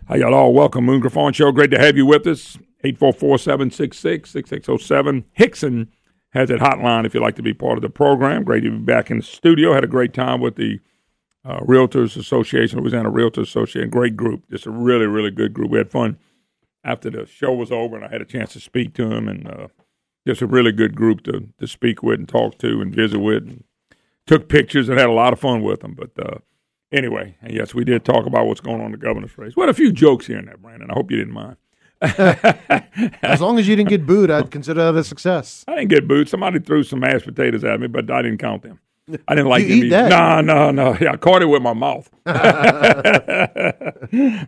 Hi, y'all all. Welcome, Moon Griffon Show. Great to have you with us. 844-766-6607. Hickson has that hotline if you'd like to be part of the program. Great to be back in the studio. Had a great time with the Realtors Association, Louisiana Realtors Association. Great group. Just a really, really good group. We had fun after the show was over, and I had a chance to speak to them, and just a really good group to speak with and talk to and visit with, and took pictures and had a lot of fun with them. But anyway, and yes, we did talk about what's going on in the governor's race. We had a few jokes here and there, Brandon. I hope you didn't mind. As long as you didn't get booed, I'd consider that a success. I didn't get booed. Somebody threw some mashed potatoes at me, but I didn't count them. I didn't like them eat either. that? No. Yeah, I caught it with my mouth.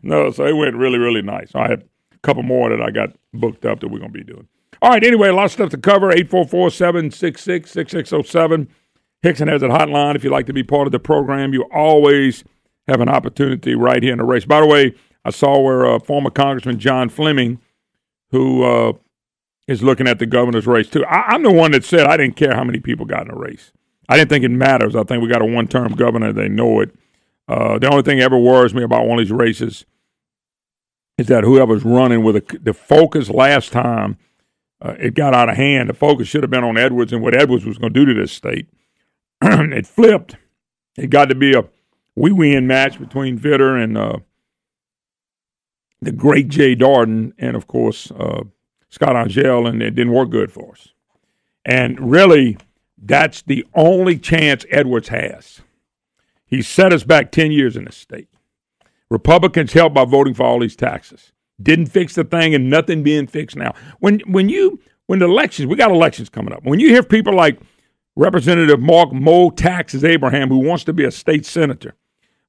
No, so it went really, really nice. I had a couple more that I got booked up that we're going to be doing. All right, anyway, a lot of stuff to cover. 844-766-6607. Hickson has a hotline. If you'd like to be part of the program, you always have an opportunity right here in the race. By the way, I saw where former Congressman John Fleming, who is looking at the governor's race, too. I'm the one that said I didn't care how many people got in the race. I didn't think it matters. I think we got a one-term governor. They know it. The only thing that ever worries me about one of these races is that whoever's running with the focus last time, it got out of hand. The focus should have been on Edwards and what Edwards was going to do to this state. It flipped. It got to be a we-win match between Vitter and the great Jay Darden and, of course, Scott Angel, and it didn't work good for us. And really, that's the only chance Edwards has. He set us back 10 years in this state. Republicans helped by voting for all these taxes. Didn't fix the thing, and nothing being fixed now. When the elections, we got elections coming up. When you hear people like Representative Mark Mo Taxes Abraham, who wants to be a state senator,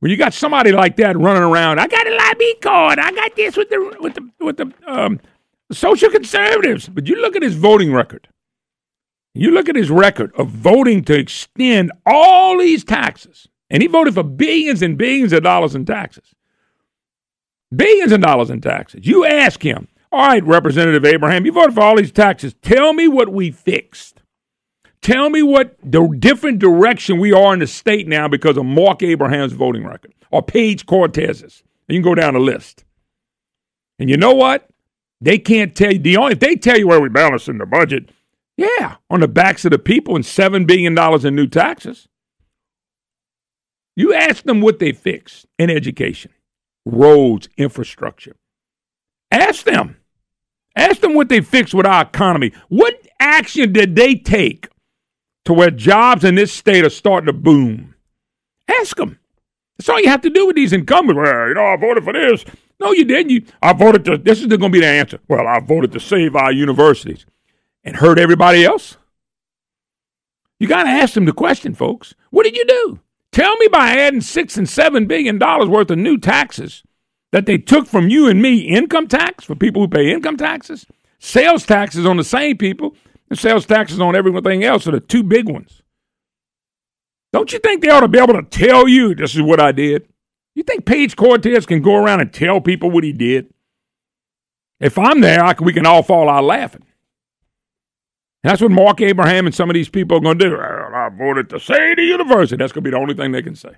when you got somebody like that running around, I got a LABI card, I got this with the social conservatives, but you look at his voting record. You look at his record of voting to extend all these taxes, and he voted for billions and billions of dollars in taxes. Billions of dollars in taxes. You ask him, all right, Representative Abraham, you voted for all these taxes. Tell me what we fixed. Tell me what the different direction we are in the state now because of Mark Abraham's voting record or Paige Cortez's. And you can go down the list. And you know what? They can't tell you. If they tell you where we balance in the budget, yeah, on the backs of the people and $7 billion in new taxes. You ask them what they fixed in education, roads, infrastructure. Ask them. Ask them what they fixed with our economy. What action did they take to where jobs in this state are starting to boom? Ask them. That's all you have to do with these incumbents. Well, I voted for this. No, you didn't. I voted to, this is going to be the answer. Well, I voted to save our universities. And hurt everybody else? You got to ask them the question, folks. What did you do? Tell me by adding $6 and $7 billion worth of new taxes that they took from you and me, income tax for people who pay income taxes, sales taxes on the same people, and sales taxes on everything else are the two big ones. Don't you think they ought to be able to tell you this is what I did? You think Paige Cortez can go around and tell people what he did? If I'm there, we can all fall out laughing. That's what Mark Abraham and some of these people are going to do. Well, I voted to save the university. That's going to be the only thing they can say.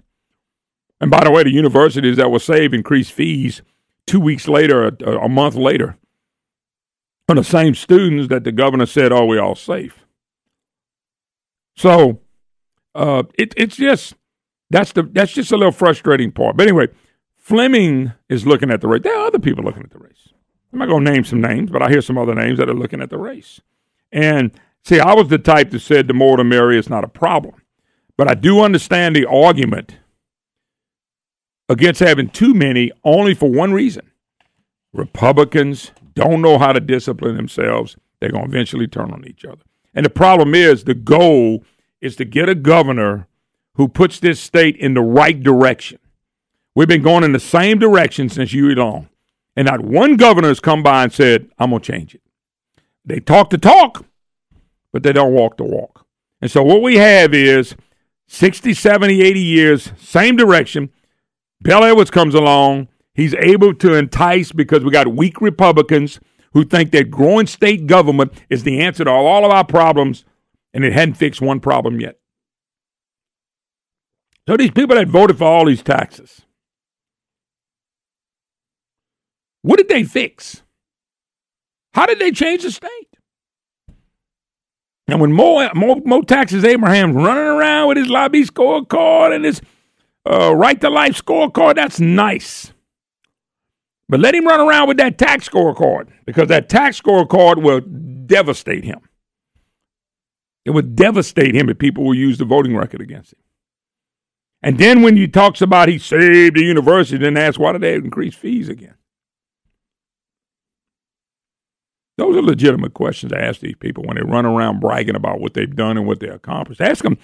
And by the way, the universities that were saved increased fees 2 weeks later, a month later, on the same students that the governor said, oh, we're all safe. So it's just, that's just a little frustrating part. But anyway, Fleming is looking at the race. There are other people looking at the race. I'm not going to name some names, but I hear some other names that are looking at the race. And see, I was the type that said the more the merrier is not a problem. But I do understand the argument against having too many only for one reason. Republicans don't know how to discipline themselves. They're going to eventually turn on each other. And the problem is the goal is to get a governor who puts this state in the right direction. We've been going in the same direction since Huey Long. And not one governor has come by and said, I'm going to change it. They talk the talk, but they don't walk the walk. And so what we have is 60, 70, 80 years, same direction. Bill Edwards comes along. He's able to entice because we got weak Republicans who think that growing state government is the answer to all of our problems, and it hadn't fixed one problem yet. So these people that voted for all these taxes, What did they fix? How did they change the state? And when Mo Taxes Abraham's running around with his LABI scorecard and his right to life scorecard, that's nice. But let him run around with that tax scorecard, because that tax scorecard will devastate him. It would devastate him if people will use the voting record against him. And then when he talks about he saved the university, then ask, why did they increase fees again? Those are legitimate questions to ask these people when they run around bragging about what they've done and what they accomplished. Ask them,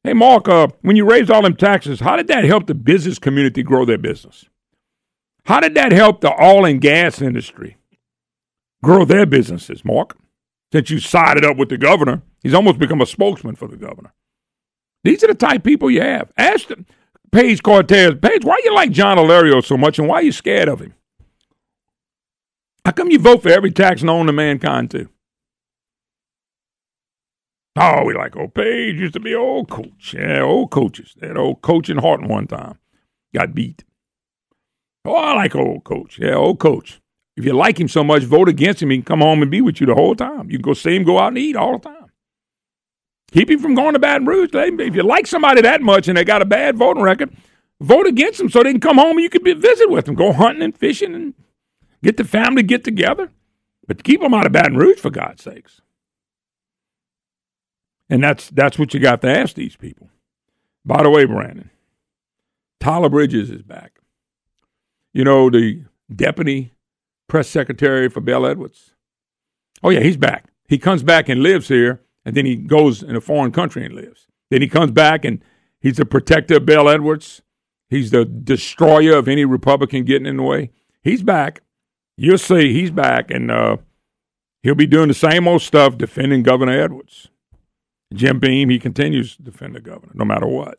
hey, Mark, when you raised all them taxes, how did that help the business community grow their business? How did that help the oil and gas industry grow their businesses, Mark? Since you sided up with the governor, he's almost become a spokesman for the governor. These are the type people you have. Ask them, Paige Cortez, Paige, why you like John Alario so much, and why are you scared of him? How come you vote for every tax known to mankind, too? Oh, we like old Paige. Used to be old coach. Yeah, old coaches. That old coach in Horton one time got beat. Oh, I like old coach. Yeah, old coach. If you like him so much, vote against him. He can come home and be with you the whole time. You can go see him go out and eat all the time. Keep him from going to Baton Rouge. If you like somebody that much and they got a bad voting record, vote against them so they can come home and you can visit with them. Go hunting and fishing and get the family get together. But keep them out of Baton Rouge, for God's sakes. And that's what you got to ask these people. By the way, Brandon, Tyler Bridges is back. You know, the deputy press secretary for Bell Edwards. Oh, yeah, he's back. He comes back and lives here, and then he goes in a foreign country and lives. Then he comes back, and he's the protector of Bell Edwards. He's the destroyer of any Republican getting in the way. He's back. You'll see he's back, and he'll be doing the same old stuff defending Governor Edwards. Jim Beam, he continues to defend the governor no matter what.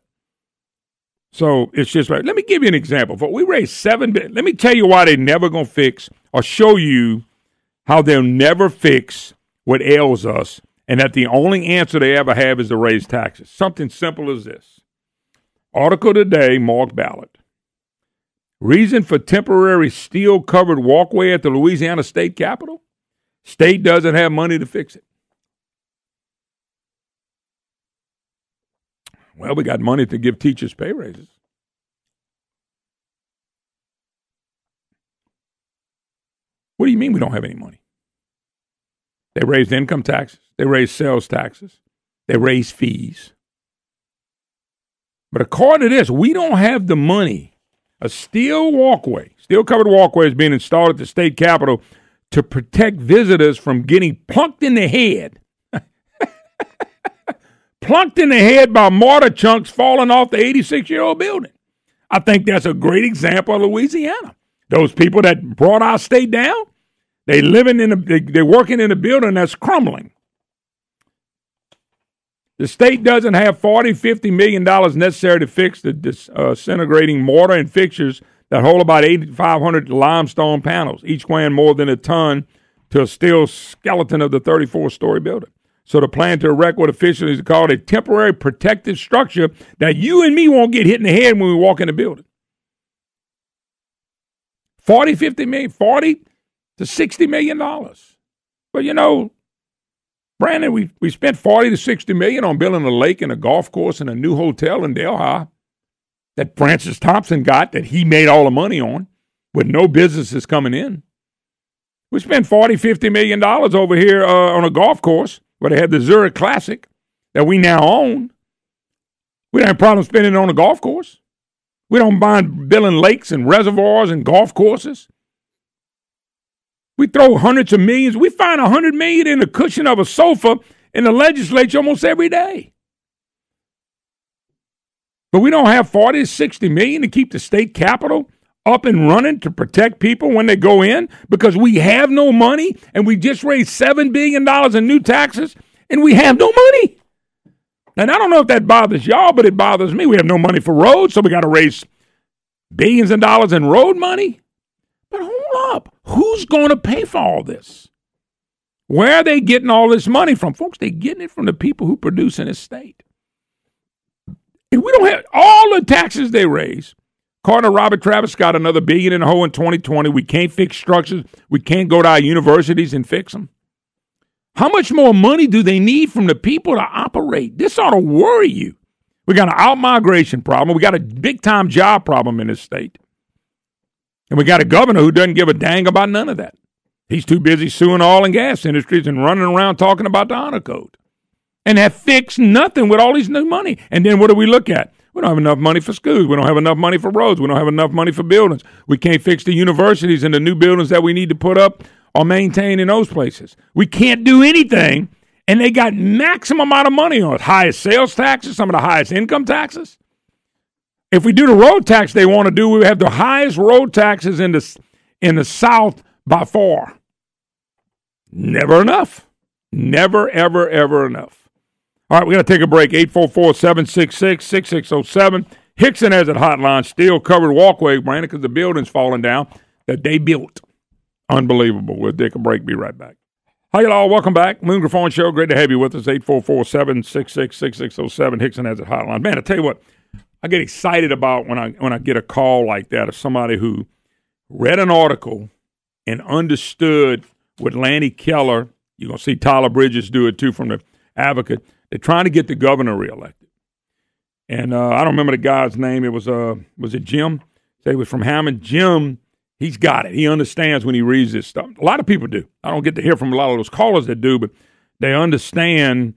So it's just like, let me give you an example. We raised $7 billion. Let me tell you why they're never going to fix, or show you how they'll never fix what ails us, and that the only answer they ever have is to raise taxes. Something simple as this. Article today, marked ballot. Reason for temporary steel-covered walkway at the Louisiana State Capitol? State doesn't have money to fix it. Well, we got money to give teachers pay raises. What do you mean we don't have any money? They raised income taxes. They raised sales taxes. They raised fees. But according to this, we don't have the money. A steel covered walkway is being installed at the state capitol to protect visitors from getting plunked in the head. Plunked in the head by mortar chunks falling off the 86-year-old building. I think that's a great example of Louisiana. Those people that brought our state down, they're working in a building that's crumbling. The state doesn't have $40-50 million necessary to fix the disintegrating mortar and fixtures that hold about 8,500 limestone panels, each weighing more than a ton, to a steel skeleton of the 34-story building. So the plan to erect what officials call a temporary protective structure that you and me won't get hit in the head when we walk in the building. 50 million, $40 to $60 million. But you know, Brandon, we spent $40 to $60 million on building a lake and a golf course and a new hotel in Delhi that Francis Thompson got, that he made all the money on, with no businesses coming in. We spent $40-50 million over here on a golf course where they had the Zurich Classic that we now own. We don't have a problem spending it on a golf course. We don't mind building lakes and reservoirs and golf courses. We throw hundreds of millions. We find $100 million in the cushion of a sofa in the legislature almost every day. But we don't have $40-60 million to keep the state capitol up and running to protect people when they go in, because we have no money, and we just raised $7 billion in new taxes, and we have no money. And I don't know if that bothers y'all, but it bothers me. We have no money for roads, so we got to raise billions of dollars in road money. But hold up. Who's going to pay for all this? Where are they getting all this money from? Folks, they're getting it from the people who produce in this state. And we don't have all the taxes they raise. Cardinal Robert Travis got another $1 billion in the hole in 2020. We can't fix structures. We can't go to our universities and fix them. How much more money do they need from the people to operate? This ought to worry you. We got an out-migration problem. We got a big-time job problem in this state. And we got a governor who doesn't give a dang about none of that. He's too busy suing oil and gas industries and running around talking about the honor code. And have fixed nothing with all these new money. And then what do we look at? We don't have enough money for schools. We don't have enough money for roads. We don't have enough money for buildings. We can't fix the universities and the new buildings that we need to put up or maintain in those places. We can't do anything, and they got maximum amount of money on it. Highest sales taxes, some of the highest income taxes. If we do the road tax they want to do, we have the highest road taxes in the South by far. Never enough. Never, ever, ever enough. All right, we got to take a break. 844-766-6607. Hickson has a hotline, steel covered walkway, Brandon, because the building's falling down that they built. Unbelievable. We'll take a break. Be right back. Hi, y'all. Welcome back. Moon Griffon Show. Great to have you with us. 844-766-6607. Hickson has a hotline. Man, I tell you what, I get excited about when I get a call like that of somebody who read an article and understood what Lanny Keller, you're going to see Tyler Bridges do it too from the Advocate. They're trying to get the governor reelected. And I don't remember the guy's name. It was it Jim? Say it was from Hammond. Jim, he's got it. He understands when he reads this stuff. A lot of people do. I don't get to hear from a lot of those callers that do, but they understand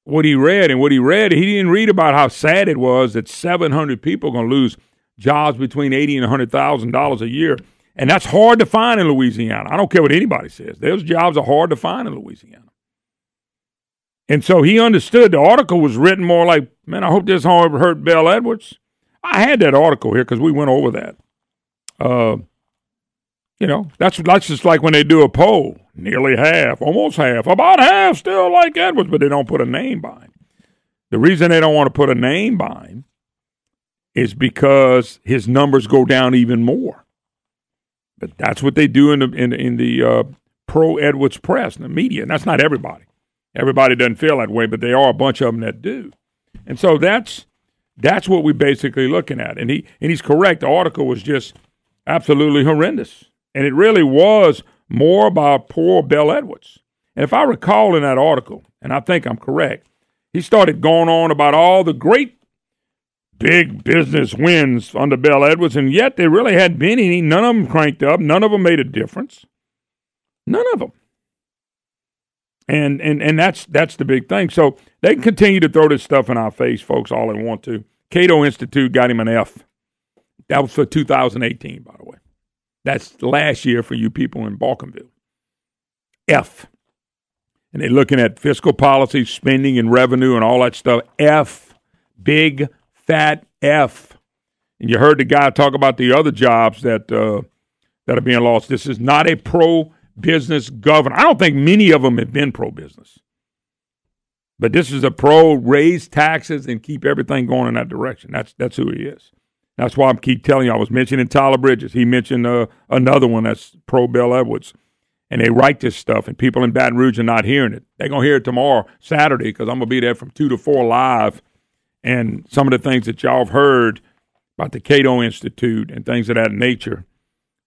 what he read. And what he read, he didn't read about how sad it was that 700 people are going to lose jobs between $80,000 and $100,000 a year. And that's hard to find in Louisiana. I don't care what anybody says. Those jobs are hard to find in Louisiana. And so he understood. The article was written more like, man, I hope this don't hurt Bell Edwards. I had that article here because we went over that. That's just like when they do a poll. Nearly half, almost half, about half still like Edwards, but they don't put a name by him. The reason they don't want to put a name by him is because his numbers go down even more. But that's what they do in the pro-Edwards press and the media, and that's not everybody. Everybody doesn't feel that way, but there are a bunch of them that do. And so that's what we're basically looking at. And he's correct. The article was just absolutely horrendous. And it really was more about poor Bell Edwards. And if I recall in that article, and I think I'm correct, he started going on about all the great big business wins under Bell Edwards, and yet there really hadn't been any. None of them cranked up. None of them made a difference. None of them. And that's the big thing. So they can continue to throw this stuff in our face, folks, all they want to. Cato Institute got him an F. That was for 2018, by the way. That's last year for you people in Balkanville. F. And they're looking at fiscal policy, spending and revenue and all that stuff. F. Big, fat F. And you heard the guy talk about the other jobs that are being lost. This is not a pro-business governor. I don't think many of them have been pro-business. But this is a pro-raise taxes and keep everything going in that direction. That's who he is. That's why I keep telling you. I was mentioning Tyler Bridges. He mentioned another one that's pro-Bell Edwards. And they write this stuff, and people in Baton Rouge are not hearing it. They're going to hear it tomorrow, Saturday, because I'm going to be there from 2 to 4 live. And some of the things that y'all have heard about the Cato Institute and things of that nature,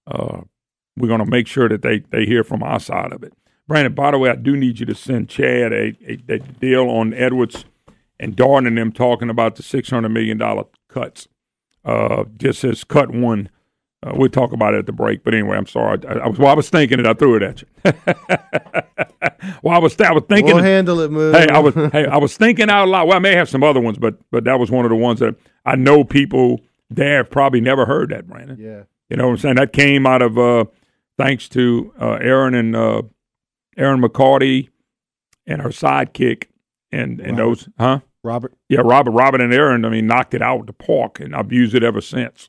we're going to make sure that they hear from our side of it. Brandon, by the way, I do need you to send Chad a deal on Edwards and Darden and them talking about the $600 million cuts. Just as cut one. We'll talk about it at the break. But anyway, I'm sorry. I was thinking it. I threw it at you. I was thinking. We'll handle it, Moon. I was thinking out loud. Well, I may have some other ones, but that was one of the ones that I know people there have probably never heard that, Brandon. Yeah. You know what I'm saying? That came out of thanks to Aaron McCarty and her sidekick and those, huh? Robert. Yeah, Robert and Aaron, knocked it out of the park, and I've used it ever since.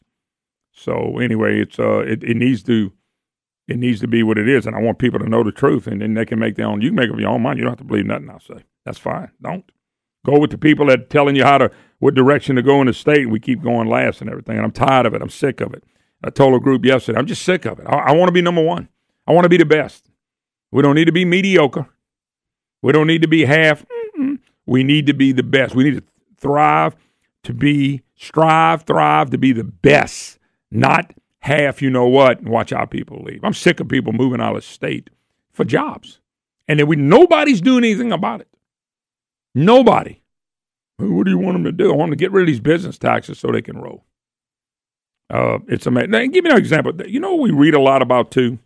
So anyway, it needs to be what it is, and I want people to know the truth, and then they can make their own. You can make up your own mind. You don't have to believe nothing I say. That's fine. Don't go with the people that are telling you what direction to go in the state. We keep going last and everything, and I'm tired of it. I'm sick of it. I told a group yesterday, I'm just sick of it. I want to be number one. I want to be the best. We don't need to be mediocre. We don't need to be half. We need to be the best. We need to thrive to be Strive, thrive to be the best, not half you know what, and watch how people leave. I'm sick of people moving out of state for jobs. And then nobody's doing anything about it. Nobody. What do you want them to do? I want them to get rid of these business taxes so they can roll. It's amazing. Now, give me an example. You know what we read a lot about, too?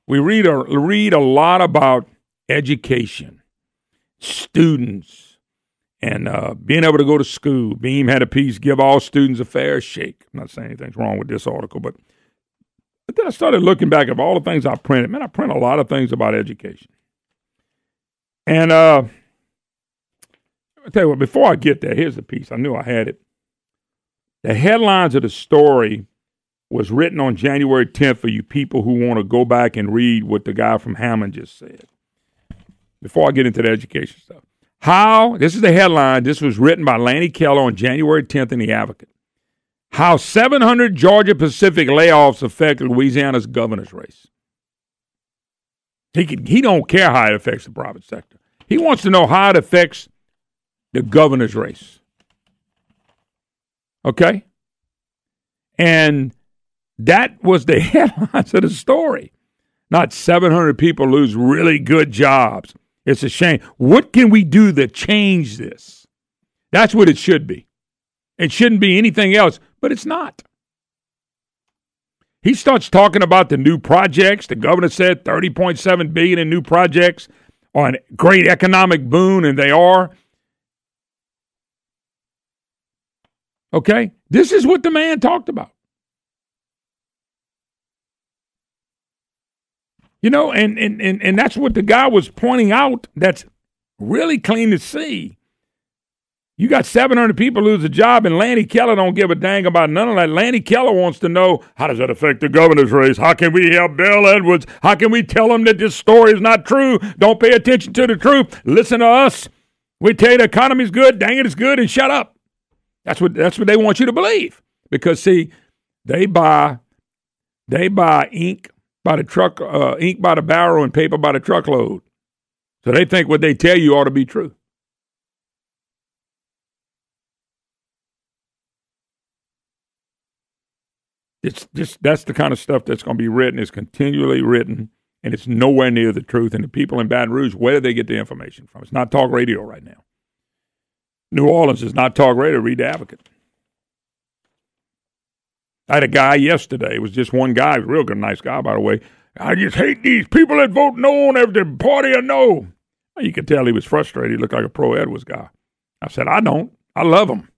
We read a lot about education, students, and being able to go to school. Beam had a piece, give all students a fair shake. I'm not saying anything's wrong with this article, but then I started looking back at all the things I printed. Man, I print a lot of things about education. And I'll tell you what, before I get there, here's the piece. I knew I had it. The headlines of the story was written on January 10th for you people who want to go back and read what the guy from Hammond just said. Before I get into the education stuff. This is the headline. This was written by Lanny Keller on January 10th in The Advocate. How 700 Georgia-Pacific layoffs affect Louisiana's governor's race. He don't care how it affects the private sector. He wants to know how it affects the governor's race. Okay? And that was the headlines of the story. Not 700 people lose really good jobs. It's a shame. What can we do to change this? That's what it should be. It shouldn't be anything else, but it's not. He starts talking about the new projects. The governor said $30.7 billion in new projects on great economic boon, and they are. Okay? This is what the man talked about. You know, and that's what the guy was pointing out that's really clean to see. You got 700 people lose a job, and Lanny Keller don't give a dang about none of that. Lanny Keller wants to know, how does that affect the governor's race? How can we help Bill Edwards? How can we tell him that this story is not true? Don't pay attention to the truth. Listen to us. We tell you the economy's good, dang it, it's good, and shut up. That's what they want you to believe. Because, see, they buy ink by the truck, ink by the barrel and paper by the truckload. So they think what they tell you ought to be true. It's just, that's the kind of stuff that's going to be written. It's continually written, and it's nowhere near the truth. And the people in Baton Rouge, where do they get the information from? It's not talk radio right now. New Orleans is not talk radio. Read The Advocate. I had a guy yesterday. It was just one guy. He was a real good, nice guy, by the way. I just hate these people that vote no on every party or no. Well, you could tell he was frustrated. He looked like a pro Edwards guy. I said, I don't. I love him.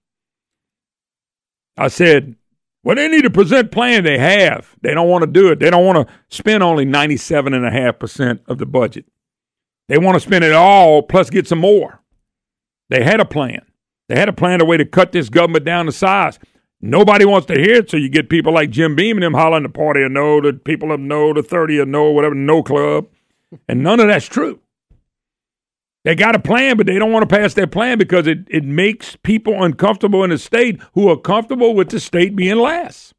I said, well, they need to present plan they have. They don't want to do it. They don't want to spend only 97.5% of the budget. They want to spend it all plus get some more. They had a plan. They had a plan, a way to cut this government down to size. Nobody wants to hear it, so you get people like Jim Beam and them hollering the party of no, the people of no, the 30 of no, whatever, no club. And none of that's true. They got a plan, but they don't want to pass their plan because it makes people uncomfortable in the state who are comfortable with the state being last.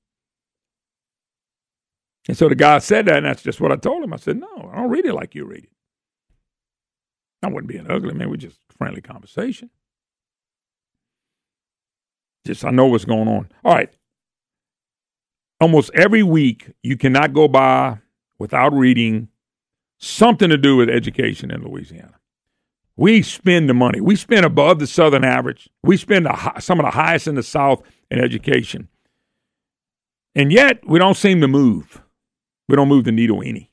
And so the guy said that, and that's just what I told him. I said, no, I don't read it like you read it. I wasn't being ugly, man. We're just friendly conversation. Just, I know what's going on. All right. Almost every week, you cannot go by without reading something to do with education in Louisiana. We spend the money. We spend above the Southern average. We spend some of the highest in the South in education. And yet, we don't seem to move. We don't move the needle any.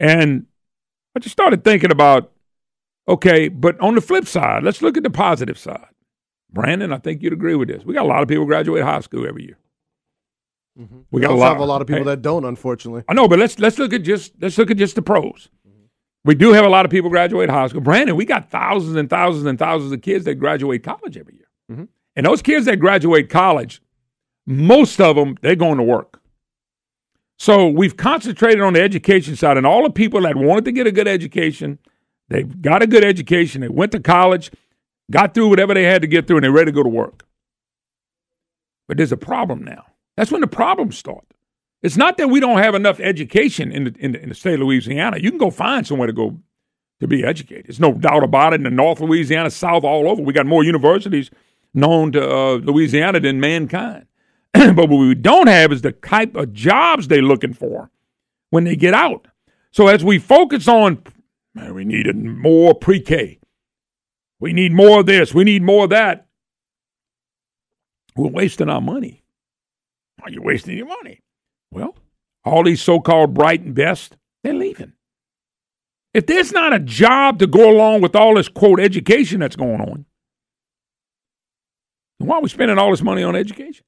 And I just started thinking about, okay, but on the flip side, let's look at the positive side. Brandon, I think you'd agree with this. We got a lot of people graduate high school every year. Mm-hmm. We also have a lot of people that don't, unfortunately. I know, but let's look at just the pros. We do have a lot of people graduate high school. Brandon, we got thousands and thousands and thousands of kids that graduate college every year. Mm-hmm. And those kids that graduate college, most of them, they're going to work. So we've concentrated on the education side, and all the people that wanted to get a good education, they got a good education, they went to college, got through whatever they had to get through, and they're ready to go to work. But there's a problem now. That's when the problems start. It's not that we don't have enough education in the state of Louisiana. You can go find somewhere to go to be educated. There's no doubt about it. In the North Louisiana, South, all over, we got more universities known to Louisiana than mankind. But what we don't have is the type of jobs they're looking for when they get out. So as we focus on, man, we need more pre-K. We need more of this. We need more of that. We're wasting our money. Are you wasting your money? Well, all these so-called bright and best, they're leaving. If there's not a job to go along with all this, quote, education that's going on, then why are we spending all this money on education?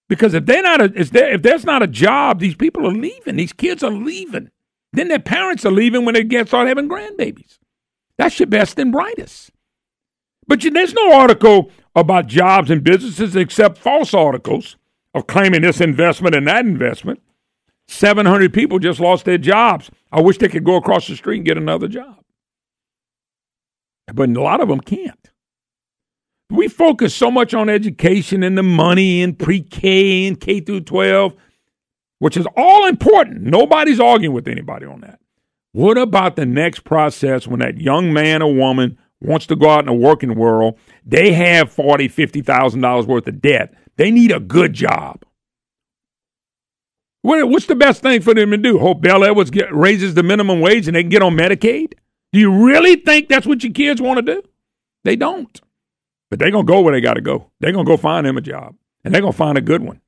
Because if there's not a job, these people are leaving. These kids are leaving. Then their parents are leaving when they start having grandbabies. That's your best and brightest. But there's no article about jobs and businesses except false articles of claiming this investment and that investment. 700 people just lost their jobs. I wish they could go across the street and get another job. But a lot of them can't. We focus so much on education and the money and pre-K and K through 12, which is all important. Nobody's arguing with anybody on that. What about the next process when that young man or woman wants to go out in the working world? They have $40,000, $50,000 worth of debt. They need a good job. What's the best thing for them to do? Hope Bel Edwards raises the minimum wage and they can get on Medicaid? Do you really think that's what your kids want to do? They don't. But they're going to go where they got to go. They're going to go find them a job. And they're going to find a good one.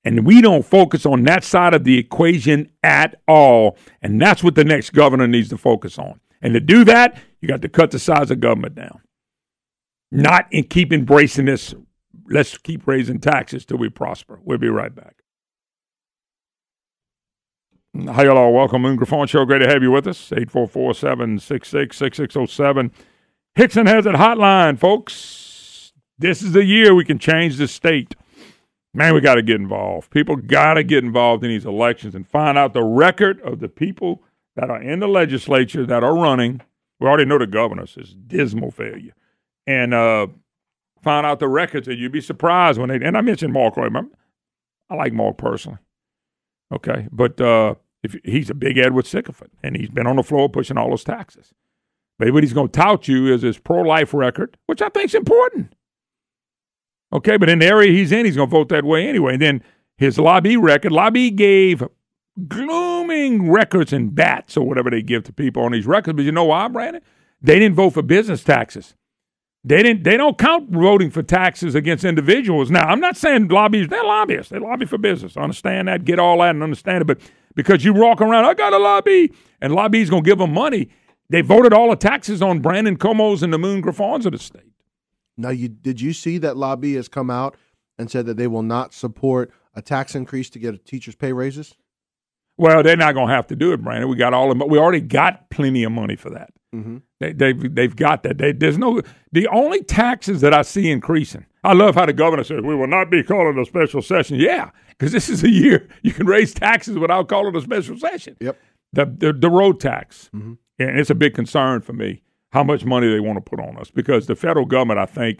And we don't focus on that side of the equation at all. And that's what the next governor needs to focus on. And to do that, you got to cut the size of government down. Not in keep embracing this, let's keep raising taxes till we prosper. We'll be right back. Hi, y'all. Welcome. Moon Griffon Show. Great to have you with us. 844-766-6607. Hickson has it hotline, folks. This is the year we can change the state. Man, we got to get involved. People got to get involved in these elections and find out the record of the people that are in the legislature that are running. We already know the governors. It's dismal failure. And find out the records, and you'd be surprised when they – and I mentioned Mark. Remember? I like Mark personally. Okay, but he's a big Edward sycophant, and he's been on the floor pushing all those taxes. But what he's going to tout you is his pro-life record, which I think is important. Okay, but in the area he's in, he's going to vote that way anyway. And then his LABI record, LABI gave glooming records and bats or whatever they give to people on these records. But you know why, Brandon? They didn't vote for business taxes. They don't count voting for taxes against individuals. Now, I'm not saying lobbyists, they're lobbyists. They lobby for business. I understand that, get all that and understand it. But because you walk around, I got a lobby, and lobby's going to give them money, they voted all the taxes on Brandon Como's and the Moon Griffons of the state. Now, did you see that LABI has come out and said that they will not support a tax increase to get teachers' pay raises? Well, they're not going to have to do it, Brandon. We already got plenty of money for that. Mm-hmm. They've got that. The only taxes that I see increasing. I love how the governor says we will not be calling a special session. Yeah, because this is a year you can raise taxes without calling a special session. Yep. The road tax, mm-hmm. And it's a big concern for me how much money they want to put on us because the federal government. I think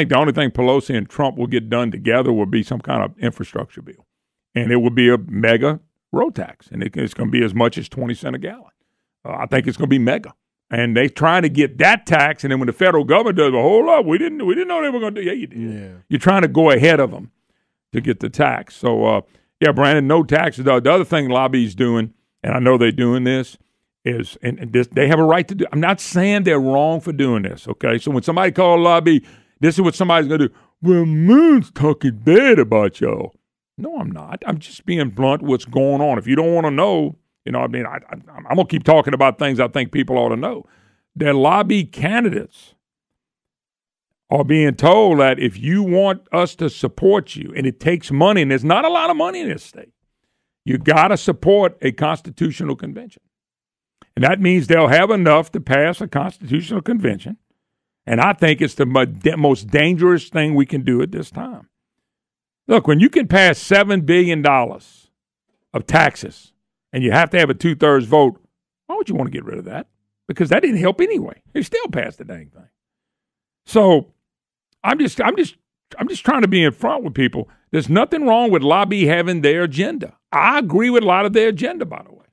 the only thing Pelosi and Trump will get done together will be some kind of infrastructure bill, and it will be a mega road tax, and it's going to be as much as 20 cents a gallon. I think it's going to be mega. And they trying to get that tax, and then when the federal government does, well, hold up, we didn't know they were going to do. Yeah, you did. Yeah. You're trying to go ahead of them to get the tax. So, Brandon, no taxes. The other thing LABI's doing, and I know they're doing this, is and this, they have a right to do. I'm not saying they're wrong for doing this. Okay, so when somebody calls LABI, this is what somebody's going to do. Well, Moon's talking bad about y'all. No, I'm not. I'm just being blunt. What's going on? If you don't want to know. I'm going to keep talking about things I think people ought to know. Their LABI candidates are being told that if you want us to support you, and it takes money, and there's not a lot of money in this state, you got to support a constitutional convention. And that means they'll have enough to pass a constitutional convention. And I think it's the most dangerous thing we can do at this time. Look, when you can pass $7 billion of taxes, and you have to have a 2/3 vote, why would you want to get rid of that? Because that didn't help anyway. They still passed the dang thing. So I'm just trying to be in front with people. There's nothing wrong with LABI having their agenda. I agree with a lot of their agenda, by the way.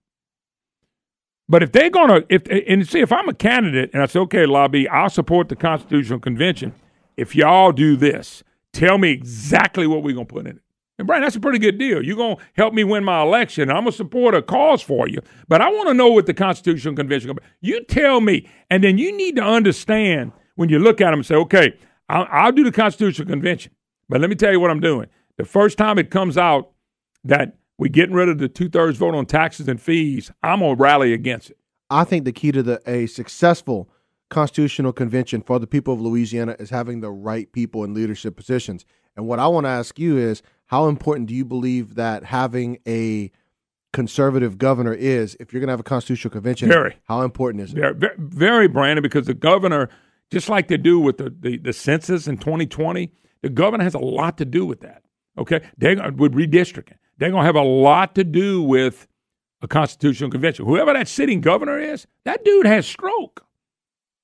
But if they're going to, if I'm a candidate and I say, okay, LABI, I'll support the Constitutional Convention if y'all do this, tell me exactly what we're going to put in it. And, Brian, that's a pretty good deal. You're going to help me win my election. I'm going to support a cause for you. But I want to know what the Constitutional Convention – you tell me. And then you need to understand when you look at them and say, okay, I'll do the Constitutional Convention. But let me tell you what I'm doing. The first time it comes out that we're getting rid of the 2/3 vote on taxes and fees, I'm going to rally against it. I think the key to a successful Constitutional Convention for the people of Louisiana is having the right people in leadership positions. And what I want to ask you is, how important do you believe that having a conservative governor is if you're going to have a Constitutional Convention? Very. How important is it? Very, very, Brandon, because the governor, just like they do with the census in 2020, the governor has a lot to do with that, okay? With redistricting. They're going to have a lot to do with a Constitutional Convention. Whoever that sitting governor is, that dude has stroke.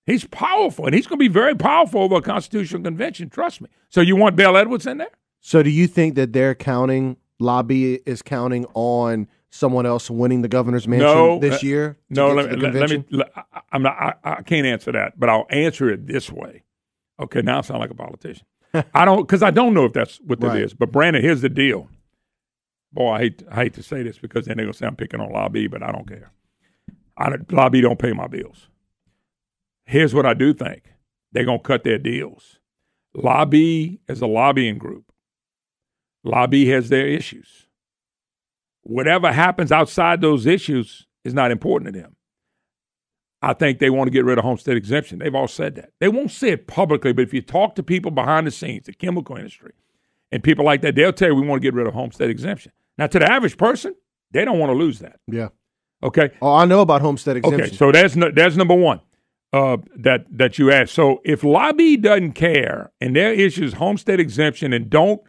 He's powerful, and he's going to be very powerful over a Constitutional Convention, trust me. So you want Bill Edwards in there? So do you think that LABI is counting on someone else winning the governor's mansion this year? No, I can't answer that, but I'll answer it this way. Okay, now I sound like a politician. Because I don't know if that's what that is. But Brandon, here's the deal. Boy, I hate to say this because then they're going to say I'm picking on LABI, but I don't care. LABI don't pay my bills. Here's what I do think. They're going to cut their deals. LABI is a lobbying group. LABI has their issues. Whatever happens outside those issues is not important to them. I think they want to get rid of homestead exemption. They've all said that. They won't say it publicly, but if you talk to people behind the scenes, the chemical industry, and people like that, they'll tell you we want to get rid of homestead exemption. Now, to the average person, they don't want to lose that. Yeah. Okay. Oh, I know about homestead exemption. Okay, so that's number one that you asked. So if LABI doesn't care and their issue is homestead exemption and don't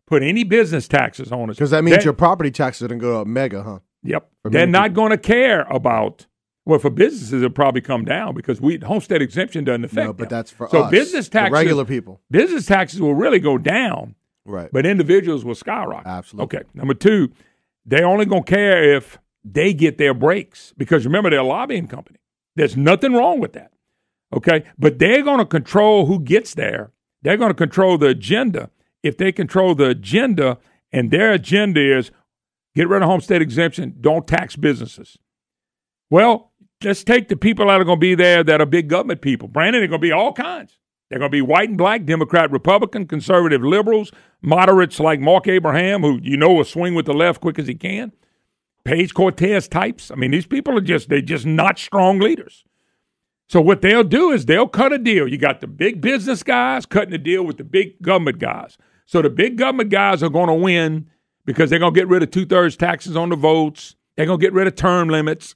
put any business taxes on us. Because that means your property taxes are going to go up mega, huh? Yep. They're not going to care about, well, for businesses, it'll probably come down because homestead exemption doesn't affect them. But that's for so us, business taxes, the regular people. Business taxes will really go down, right? But individuals will skyrocket. Absolutely. Okay. Number two, they're only going to care if they get their breaks because remember, they're a lobbying company. There's nothing wrong with that. Okay. But they're going to control who gets there. They're going to control the agenda. If they control the agenda and their agenda is get rid of homestead exemption, don't tax businesses. Well, let's take the people that are going to be there that are big government people. Brandon, they're going to be all kinds. They're going to be white and black, Democrat, Republican, conservative, liberals, moderates like Mark Abraham, who will swing with the left quick as he can, Page Cortez types. I mean, these people are they're just not strong leaders. So what they'll do is they'll cut a deal. You got the big business guys cutting a deal with the big government guys. So the big government guys are going to win because they're going to get rid of 2/3 taxes on the votes. They're going to get rid of term limits.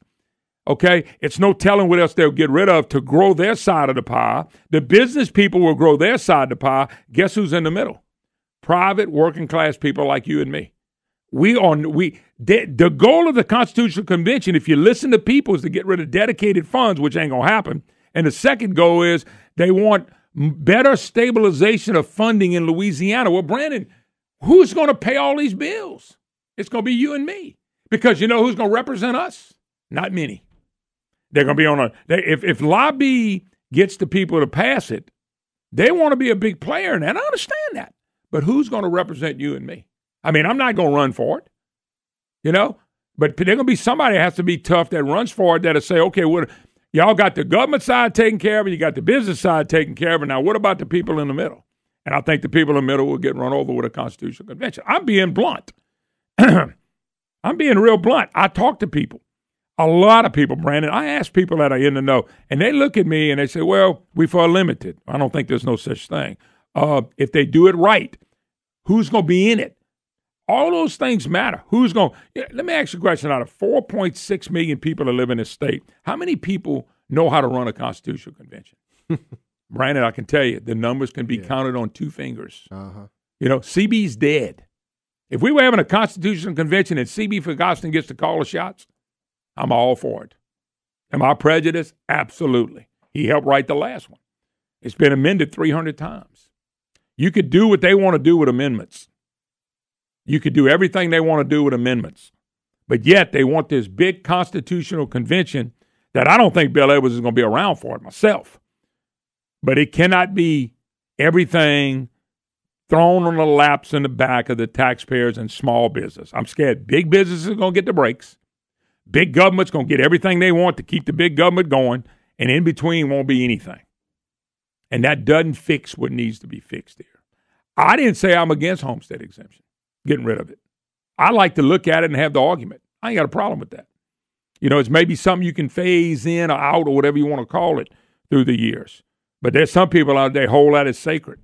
Okay? It's no telling what else they'll get rid of to grow their side of the pie. The business people will grow their side of the pie. Guess who's in the middle? Private working class people like you and me. The goal of the Constitutional Convention, if you listen to people, is to get rid of dedicated funds, which ain't going to happen. And the second goal is they want better stabilization of funding in Louisiana. Well, Brandon, who's going to pay all these bills? It's going to be you and me. Because you know who's going to represent us? Not many. They're going to be if LABI gets the people to pass it, they want to be a big player in that. I understand that. But who's going to represent you and me? I mean, I'm not going to run for it, but there's going to be somebody that has to be tough that runs for it that'll say, okay, y'all got the government side taken care of it, you got the business side taken care of it. Now, what about the people in the middle? And I think the people in the middle will get run over with a Constitutional Convention. I'm being blunt. I'm being real blunt. I talk to people, a lot of people, Brandon. I ask people that are in the know, and they look at me and they say, well, we for limited. I don't think there's no such thing. If they do it right, who's going to be in it? All those things matter. Let me ask you a question. Out of 4.6 million people that live in this state, how many people know how to run a Constitutional Convention? Brandon, I can tell you, the numbers can be counted on two fingers. Uh-huh. CB's dead. If we were having a Constitutional Convention and CB Ferguson gets to call the shots, I'm all for it. Am I prejudiced? Absolutely. He helped write the last one. It's been amended 300 times. You could do what they want to do with amendments. You could do everything they want to do with amendments. But yet they want this big Constitutional Convention that I don't think Bill Edwards is going to be around for it myself. But it cannot be everything thrown on the laps in the back of the taxpayers and small business. I'm scared big business is going to get the breaks. Big government's going to get everything they want to keep the big government going, and in between won't be anything. And that doesn't fix what needs to be fixed here. I didn't say I'm against homestead exemption, getting rid of it. I like to look at it and have the argument. I ain't got a problem with that. It's maybe something you can phase in or out or whatever you want to call it through the years. But there's some people out there hold that as sacred.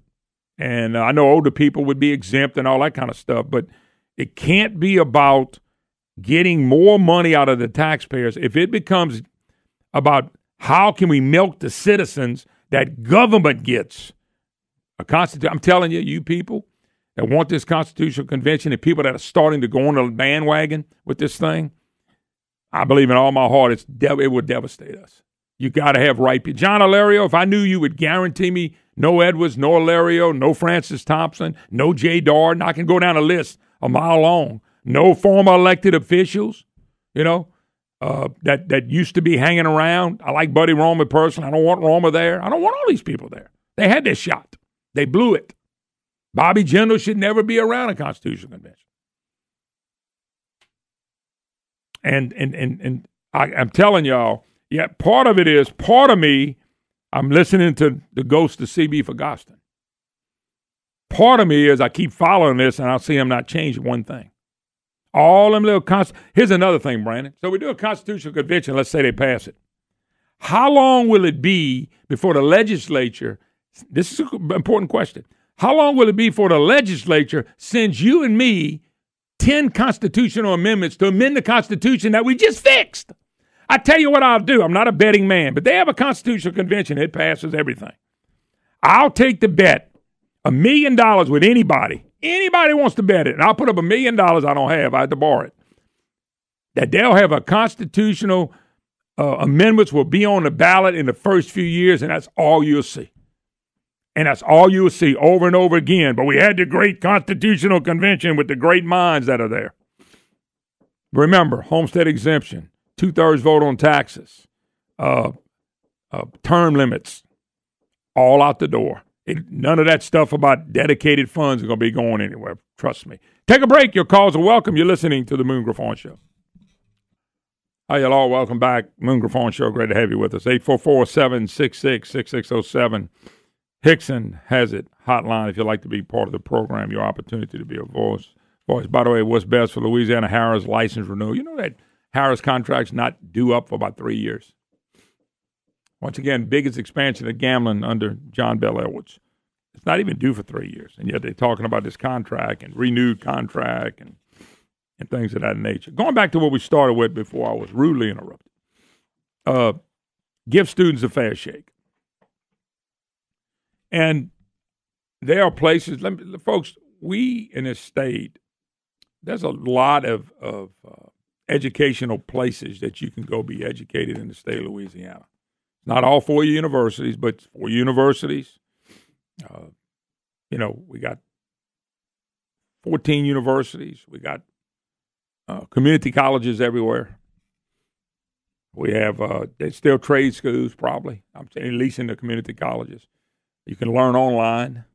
And I know older people would be exempt and all that kind of stuff, but it can't be about getting more money out of the taxpayers. If it becomes about how can we milk the citizens that government gets a constitution, I'm telling you, you people that want this constitutional convention and people that are starting to go on the bandwagon with this thing, I believe in all my heart it would devastate us. You got to have right people. John Alario, if I knew you would guarantee me no Edwards, no Alario, no Francis Thompson, no Jay Darden, I can go down a list a mile long. No former elected officials, that used to be hanging around. I like Buddy Roma personally. I don't want Roma there. I don't want all these people there. They had their shot. They blew it. Bobby Jindal should never be around a constitutional convention. And I'm telling y'all, yeah, part of me, I'm listening to the ghost of C.B. Ferguson. Part of me is I keep following this, and I'll see him not change one thing. All them little here's another thing, Brandon. So we do a constitutional convention. Let's say they pass it. How long will it be before the legislature? This is an important question. How long will it be before the legislature sends you and me 10 constitutional amendments to amend the Constitution that we just fixed? I tell you what I'll do. I'm not a betting man, but they have a constitutional convention. It passes everything. I'll take the bet, $1 million with anybody. Anybody wants to bet it, and I'll put up $1 million I don't have. I had to borrow it. That they'll have a constitutional amendments will be on the ballot in the first few years, and that's all you'll see. And that's all you'll see over and over again. But we had the great constitutional convention with the great minds that are there. Remember, homestead exemption, 2/3 vote on taxes, term limits, all out the door. None of that stuff about dedicated funds are going to be going anywhere. Trust me. Take a break. Your calls are welcome. You're listening to the Moon Griffon Show. Hi, y'all. Welcome back. Moon Griffon Show. Great to have you with us. 844-766-6607. Hickson has it. Hotline if you'd like to be part of the program. Your opportunity to be a voice. By the way, what's best for Louisiana Harris license renewal? You know that Harris contract's not due up for about 3 years. Once again, biggest expansion of gambling under John Bell Edwards. It's not even due for 3 years, and yet they're talking about this contract and renewed contract and things of that nature. Going back to what we started with before I was rudely interrupted. Give students a fair shake. And there are places, folks, we in this state, there's a lot of educational places that you can go be educated in the state of Louisiana. Not all 4 universities, but 4 universities. We got 14 universities. We got community colleges everywhere. We have there's still trade schools, probably. I'm saying at least in the community colleges. You can learn online.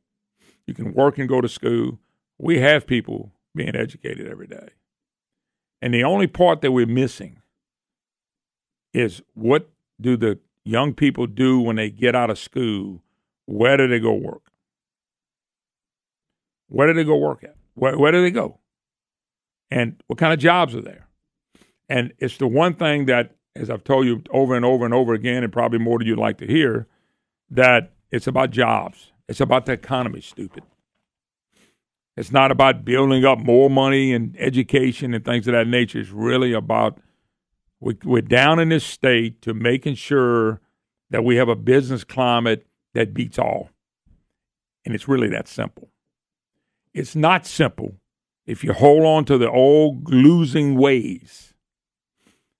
You can work and go to school. We have people being educated every day. And the only part that we're missing is what do the young people do when they get out of school? Where do they go work? Where do they go work at? Where do they go? And what kind of jobs are there? And it's the one thing that, as I've told you over and over and over again, and probably more than you'd like to hear, that it's about jobs. It's about the economy, stupid. It's not about building up more money and education and things of that nature. It's really about we're down in this state to making sure that we have a business climate that beats all. And it's really that simple. It's not simple if you hold on to the old losing ways.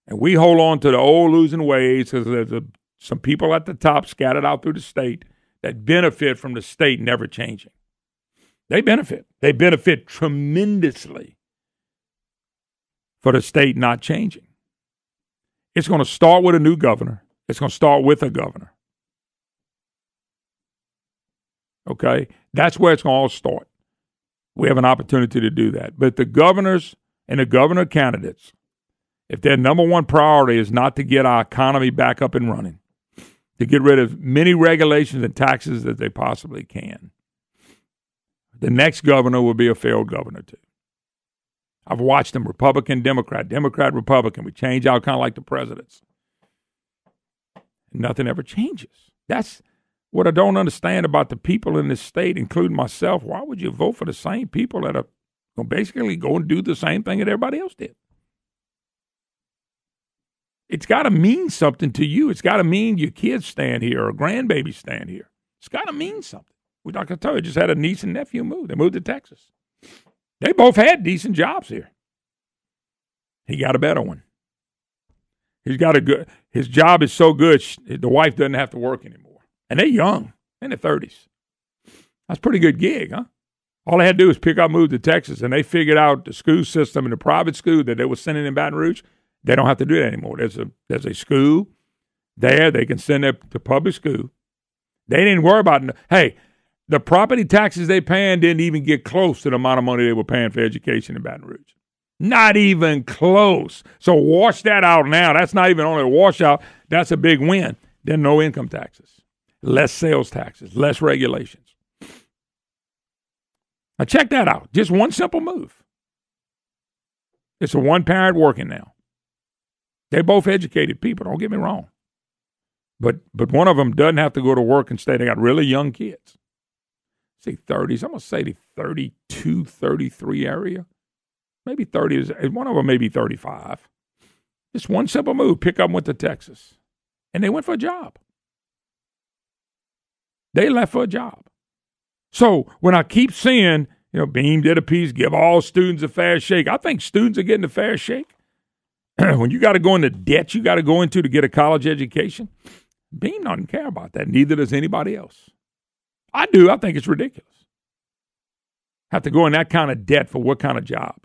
And we hold on to the old losing ways because there's some people at the top scattered out through the state that benefit from the state never changing. They benefit. They benefit tremendously for the state not changing. It's going to start with a new governor. It's going to start with a governor. Okay? That's where it's going to all start. We have an opportunity to do that. But the governors and the governor candidates, if their number one priority is not to get our economy back up and running, to get rid of many regulations and taxes that they possibly can, the next governor will be a failed governor too. I've watched them, Republican, Democrat, Democrat, Republican. We change out kind of like the presidents. Nothing ever changes. That's what I don't understand about the people in this state, including myself. Why would you vote for the same people that are going to basically go and do the same thing that everybody else did? It's got to mean something to you. It's got to mean your kids stand here or grandbabies stand here. It's got to mean something. We, like I told you, just had a niece and nephew move. They moved to Texas. They both had decent jobs here. He got a better one. He's got a good. His job is so good, the wife doesn't have to work anymore. And they're young, in their 30s. That's a pretty good gig, huh? All they had to do was pick up, move to Texas, and they figured out the school system and the private school that they were sending in Baton Rouge. They don't have to do that anymore. There's a school there. They can send them to public school. They didn't worry about it. Hey, the property taxes they paying didn't even get close to the amount of money they were paying for education in Baton Rouge. Not even close. So wash that out now. That's not even only a washout. That's a big win. Then no income taxes, less sales taxes, less regulations. Now check that out. Just one simple move. It's a one-parent working now. They're both educated people, don't get me wrong. But one of them doesn't have to go to work and stay. They got really young kids. Say 30s. I'm going to say the 32, 33 area. Maybe 30 is one of them, maybe 35. Just one simple move. Pick up and went to Texas. And they went for a job. They left for a job. So when I keep seeing, Beam did a piece, give all students a fair shake. I think students are getting a fair shake. When you got to go into debt you got to go into to get a college education, Beam doesn't care about that. Neither does anybody else. I do. I think it's ridiculous. Have to go in that kind of debt for what kind of job?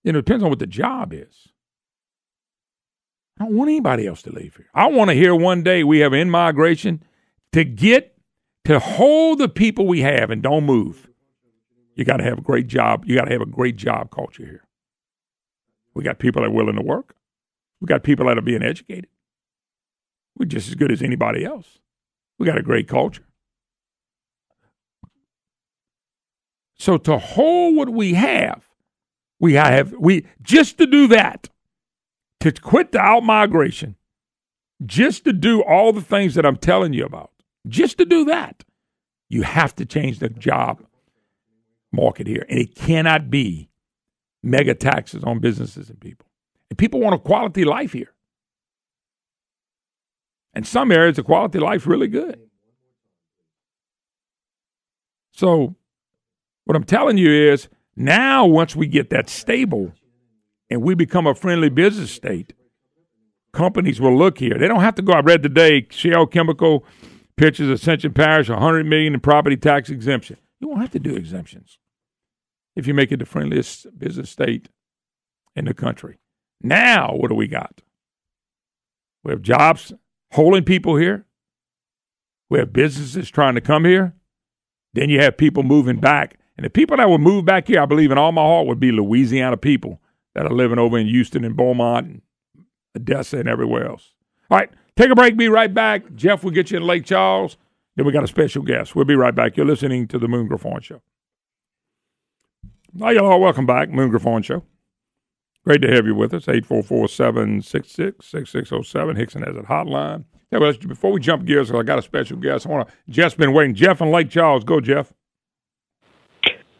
It depends on what the job is. I don't want anybody else to leave here. I want to hear one day we have in-migration to hold the people we have and don't move. You got to have a great job. You got to have a great job culture here. We got people that are willing to work. We got people that are being educated. We're just as good as anybody else. We got a great culture. So to hold what we just to do that, to quit the out-migration, just to do all the things that I'm telling you about, just to do that, you have to change the job market here. And it cannot be mega taxes on businesses and people. And people want a quality life here. In some areas, the quality of life is really good. So what I'm telling you is now once we get that stable and we become a friendly business state, companies will look here. They don't have to go. I read today, Shell Chemical pitches Ascension Parish $100 million in property tax exemption. You won't have to do exemptions if you make it the friendliest business state in the country. Now, what do we got? We have jobs holding people here. We have businesses trying to come here. Then you have people moving back. And the people that would move back here, I believe in all my heart, would be Louisiana people that are living over in Houston and Beaumont and Odessa and everywhere else. All right, take a break. Be right back. Jeff will get you in Lake Charles. Then we got a special guest. We'll be right back. You're listening to the Moon Griffon Show. Hi, y'all. Welcome back. Moon Griffon Show. Great to have you with us. 844-766-6607. Hickson has a hotline. Yeah, well, before we jump gears, I got a special guest. Jeff's been waiting. Jeff in Lake Charles. Go, Jeff.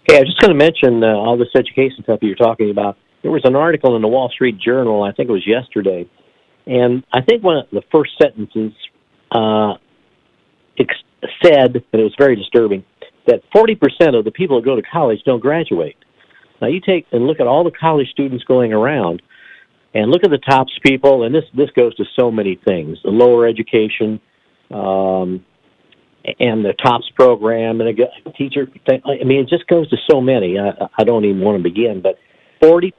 Hey, I was just going to mention all this education stuff you're talking about. There was an article in the Wall Street Journal, I think it was yesterday, and I think one of the first sentences said, and it was very disturbing, that 40% of the people who go to college don't graduate. Now, you take and look at all the college students going around, and look at the TOPS people, and this goes to so many things, the lower education, and the TOPS program, and a teacher thing. I mean, it just goes to so many. I don't even want to begin, but 40%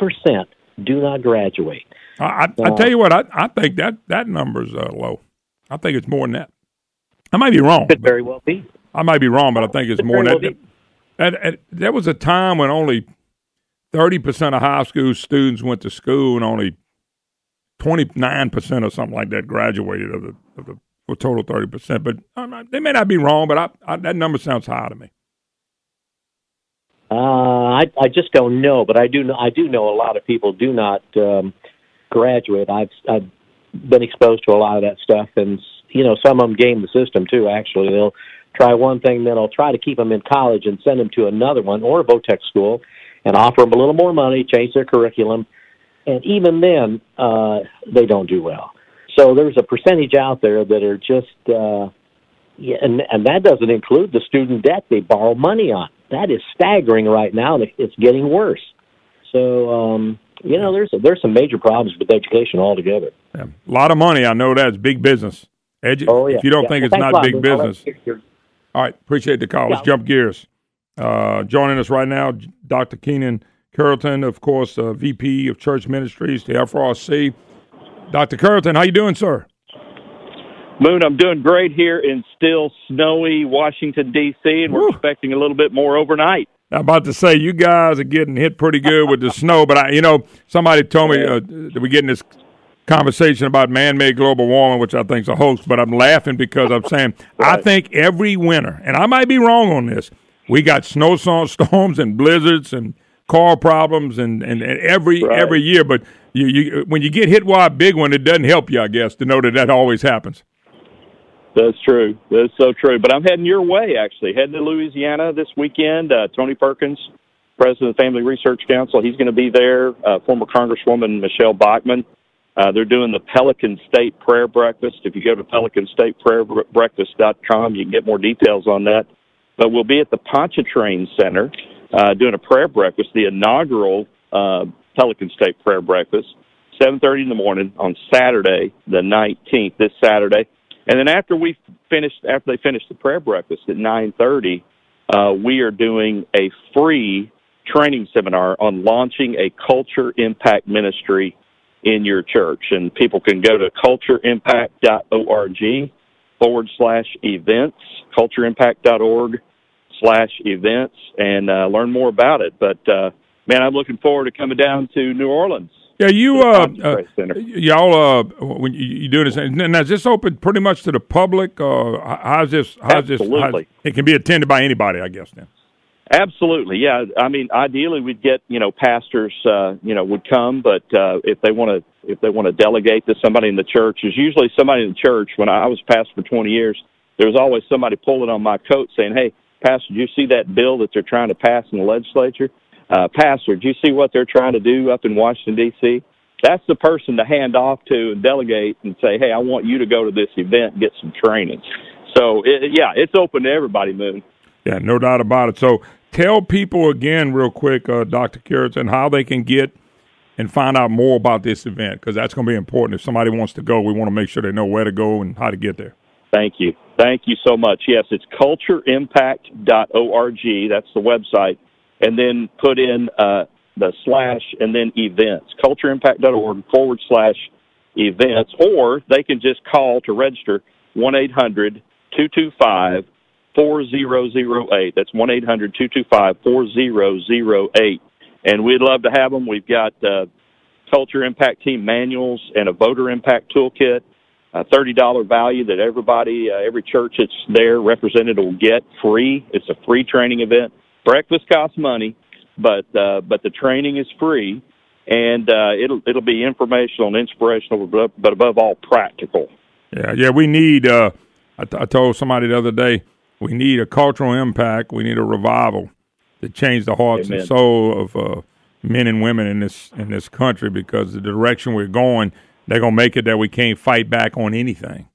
do not graduate. I tell you what, I think that number's low. I think it's more than that. I might be wrong. Could very well be. I might be wrong, but I think it's more than that. There was a time when only 30% of high school students went to school, and only 29% or something like that graduated of the for total 30%. But they may not be wrong, but that number sounds high to me. I just don't know, but I do know a lot of people do not graduate. I've been exposed to a lot of that stuff, and some of them game the system too. Actually, they'll try one thing, then they'll try to keep them in college and send them to another one or a VOTEC school, and offer them a little more money, change their curriculum, and even then they don't do well. So there's a percentage out there that are just, and that doesn't include the student debt they borrow money on. That is staggering right now, and it's getting worse. So, there's some major problems with education altogether. Yeah. A lot of money, I know that's big business. If you don't think it's not big business. All right, appreciate the call. Let's jump gears. Joining us right now, Dr. Keenan Carrollton, of course, VP of Church Ministries, the FRC. Dr. Carrollton, how you doing, sir? Moon, I'm doing great here in still snowy Washington, D.C., and we're expecting a little bit more overnight. I'm about to say, you guys are getting hit pretty good with the snow, but somebody told me that we're getting this conversation about man-made global warming, which I think is a hoax, but I'm laughing because I'm saying I think every winter, and I might be wrong on this, we got snowstorms and blizzards and car problems and every year, but you when you get hit by a big one, it doesn't help you, I guess, to know that always happens. That's true. That's so true. But I'm heading your way, actually. Heading to Louisiana this weekend. Tony Perkins, president of the Family Research Council, he's going to be there. Former Congresswoman Michelle Bachmann. They're doing the Pelican State Prayer Breakfast. If you go to pelicanstateprayerbreakfast.com, you can get more details on that. But we'll be at the Pontchartrain Center doing a prayer breakfast, the inaugural Pelican State Prayer Breakfast, 7:30 in the morning on Saturday, the 19th, this Saturday. And then after they finish the prayer breakfast at 9:30, we are doing a free training seminar on launching a culture impact ministry in your church. And people can go to cultureimpact.org/events, cultureimpact.org/events, and learn more about it. But, man, I'm looking forward to coming down to New Orleans. Yeah, y'all, when you do this, and is this open pretty much to the public? How's this? Absolutely. It can be attended by anybody, I guess, then. Absolutely, yeah. I mean, ideally, we'd get pastors, would come, but if they want to delegate to somebody in the church, there's usually somebody in the church. When I was pastor for 20 years, there was always somebody pulling on my coat saying, "Hey, Pastor, did you see that bill that they're trying to pass in the legislature? Pastor, do you see what they're trying to do up in Washington, D.C.? That's the person to hand off to and delegate and say, hey, I want you to go to this event and get some training. So, it's open to everybody, Moon. Yeah, no doubt about it. So tell people again real quick, Dr. Carrollton, how they can get and find out more about this event, because that's going to be important. If somebody wants to go, we want to make sure they know where to go and how to get there. Thank you. Thank you so much. Yes, it's cultureimpact.org. That's the website. And then put in the / and then events, cultureimpact.org/events, or they can just call to register 1-800-225-4008. That's 1-800-225-4008. And we'd love to have them. We've got Culture Impact Team manuals and a Voter Impact Toolkit, a $30 value that every church that's there represented will get free. It's a free training event. Breakfast costs money, but the training is free, and it'll be informational and inspirational, but above all, practical. Yeah. We need. I told somebody the other day, we need a cultural impact. We need a revival to change the hearts and soul of men and women in this country, because the direction we're going, they're gonna make it that we can't fight back on anything.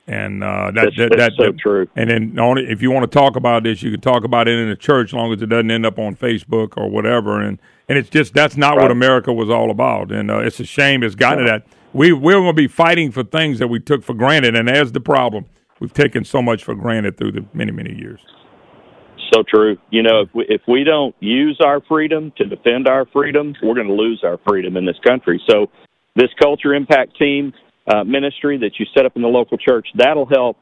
And that's so true. And then if you want to talk about this, you can talk about it in the church, as long as it doesn't end up on Facebook or whatever. And it's just, that's not what America was all about. And it's a shame it's gotten to that. We're going to be fighting for things that we took for granted, and there's the problem. We've taken so much for granted through the many, many years. So true. If we don't use our freedom to defend our freedom, we're going to lose our freedom in this country. So this Culture Impact Team ministry that you set up in the local church, that'll help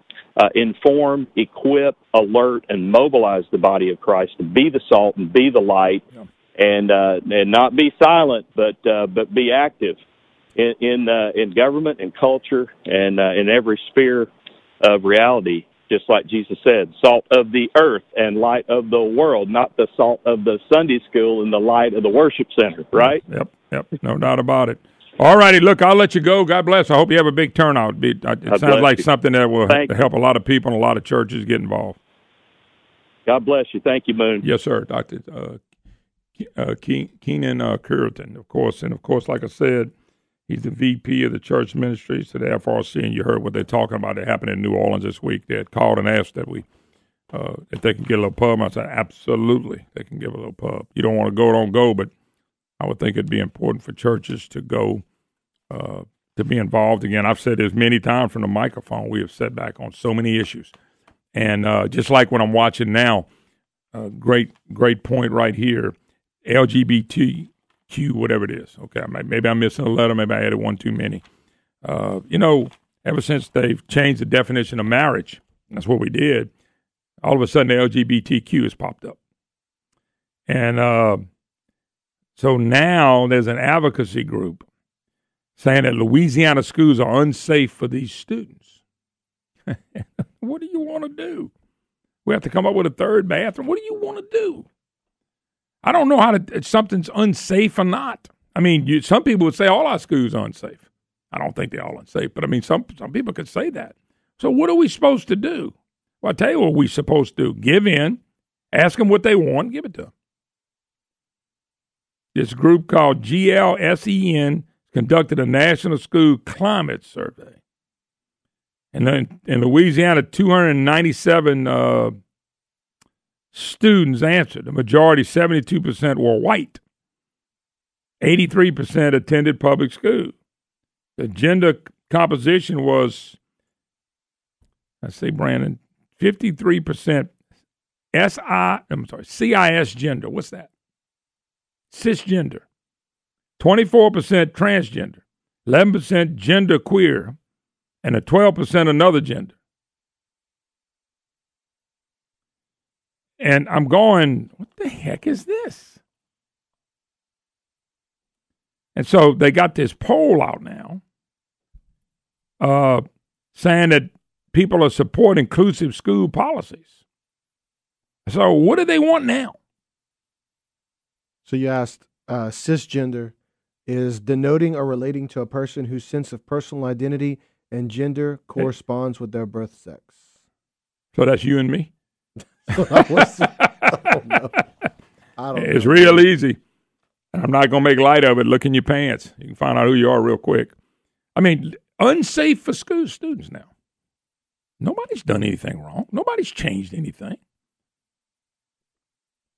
inform, equip, alert, and mobilize the body of Christ to be the salt and be the light, and not be silent, but be active in government and culture and in every sphere of reality. Just like Jesus said, salt of the earth and light of the world, not the salt of the Sunday school and the light of the worship center, right? Yep, no doubt about it. All righty, look, I'll let you go. God bless. I hope you have a big turnout. It sounds like something that will help a lot of people and a lot of churches get involved. God bless you. Thank you, Moon. Yes, sir, Dr. Keenan Curtin, of course. And, of course, like I said, he's the VP of the church ministries to the FRC, and you heard what they're talking about. It happened in New Orleans this week. They had called and asked that if they can get a little pub. I said, absolutely, they can give a little pub. You don't want to go, don't go, but I would think it'd be important for churches to go, to be involved again. I've said this many times from the microphone. We have set back on so many issues. And just like when I'm watching now, great point right here, LGBTQ, whatever it is. Okay, maybe I'm missing a letter. Maybe I added one too many. Ever since they've changed the definition of marriage, that's what we did, all of a sudden the LGBTQ has popped up. And so now there's an advocacy group saying that Louisiana schools are unsafe for these students. What do you want to do? We have to come up with a third bathroom. What do you want to do? I don't know if something's unsafe or not. I mean, some people would say all our schools are unsafe. I don't think they're all unsafe, but I mean, some people could say that. So what are we supposed to do? Well, I'll tell you what we're supposed to do. Give in, ask them what they want, give it to them. This group called GLSEN conducted a national school climate survey. And then in Louisiana, 297 students answered. The majority, 72%, were white. 83% attended public school. The gender composition was, Brandon, 53% CIS gender. What's that? Cisgender. 24% transgender. 11% gender queer. And a 12% another gender. And I'm going, what the heck is this? And so they got this poll out now saying that people are supporting inclusive school policies. So what do they want now? So you asked, cisgender is denoting or relating to a person whose sense of personal identity and gender corresponds with their birth sex. So that's you and me? I don't know. It's real easy. I'm not going to make light of it. Look in your pants. You can find out who you are real quick. I mean, unsafe for school students now. Nobody's done anything wrong. Nobody's changed anything.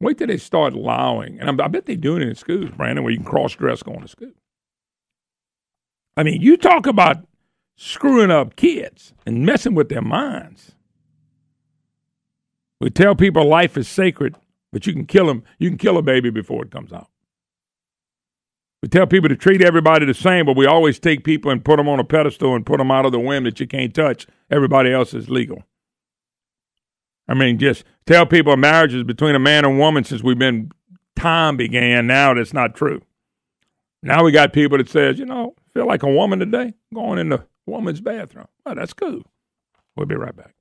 Wait till they start allowing, and I bet they're doing it in schools, Brandon, where you can cross-dress going to school. I mean, you talk about screwing up kids and messing with their minds. We tell people life is sacred, but you can kill them. You can kill a baby before it comes out. We tell people to treat everybody the same, but we always take people and put them on a pedestal and put them out of the whim that you can't touch. Everybody else is legal. I mean, just tell people marriage is between a man and woman since time began. Now that's not true. Now we got people that says, feel like a woman today, going in the woman's bathroom. Oh, that's cool. We'll be right back.